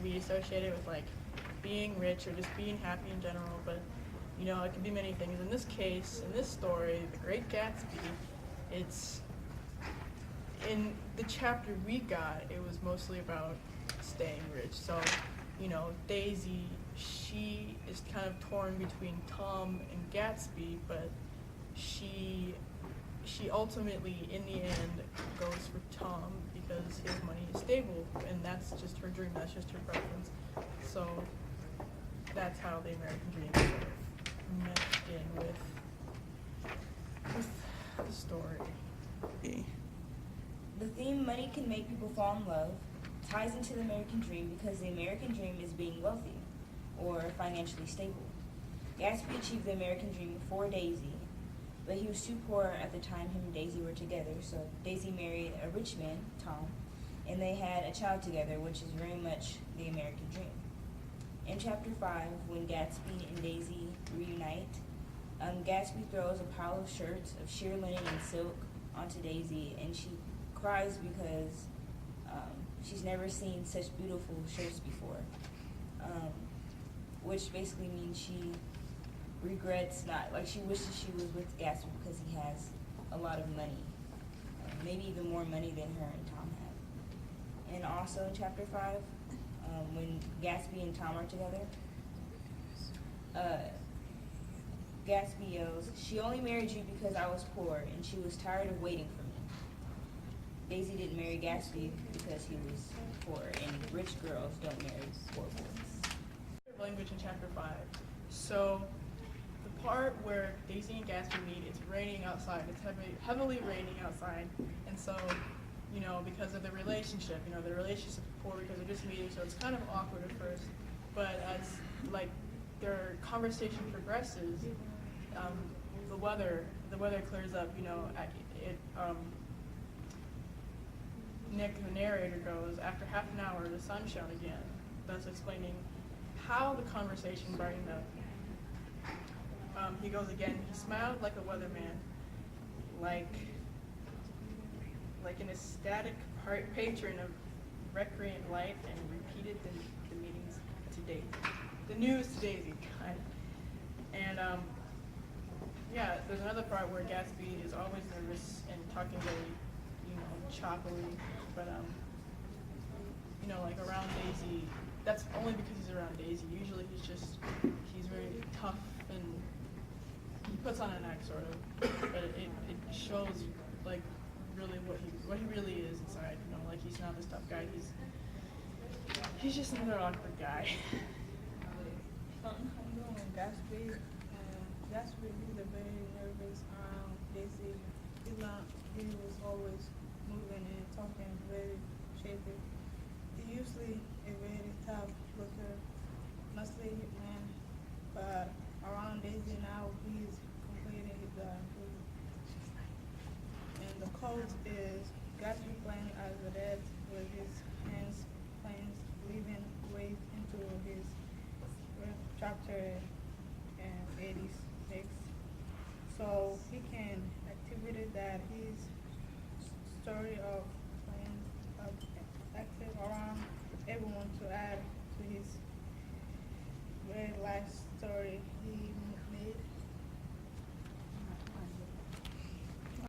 we associate it with like being rich or just being happy in general, but you know, it can be many things. In this case, in this story, The Great Gatsby, it's in the chapter we got, it was mostly about staying rich. So, you know, Daisy, she is kind of torn between Tom and Gatsby, but she ultimately, in the end, goes for Tom because his money is stable, and that's just her dream. That's just her preference. So that's how the American dream sort of meshed in with the story. The theme "money can make people fall in love" ties into the American dream because the American dream is being wealthy or financially stable. Gatsby achieved the American dream before Daisy, but he was too poor at the time him and Daisy were together, so Daisy married a rich man, Tom, and they had a child together, which is very much the American dream. In chapter 5, when Gatsby and Daisy reunite, Gatsby throws a pile of shirts of sheer linen and silk onto Daisy, and she cries because she's never seen such beautiful shirts before, which basically means she regrets not, like she wishes she was with Gatsby because he has a lot of money, maybe even more money than her and Tom have. And also in chapter 5, when Gatsby and Tom are together, Gatsby yells, "She only married you because I was poor and she was tired of waiting for me." Daisy didn't marry Gatsby because he was poor, and rich girls don't marry poor boys. Language in chapter 5. So the part where Daisy and Gatsby meet, it's raining outside. It's heavily raining outside, and so, you know, because of the relationship, you know, the relationship is poor because they're just meeting, so it's kind of awkward at first. But as like their conversation progresses, the weather clears up. You know, Nick, the narrator, goes, "After half an hour, the sun shone again," thus explaining how the conversation brightened up. He goes again, "He smiled like a weatherman, like an ecstatic patron of recreant life, and repeated the meetings to Daisy. The news to Daisy, kind of." And yeah, there's another part where Gatsby is always nervous and talking very, you know, choppily, but you know, like around Daisy, that's only because he's around Daisy. Usually he's very tough and he puts on an act sort of, but it shows like really what he really is inside. You know, like he's not this tough guy. He's just another awkward guy. I'm doing Gatsby. Gatsby, he's a very nervous Daisy. He was always moving and talking very shaky. He usually a very tough looker, mostly man, but around Daisy now he's completing his and the quote is Gatsby playing as a dad with his hands playing, leaving waves into his chapter 86. So he can activity that his story of playing active around everyone to add to his very life story. He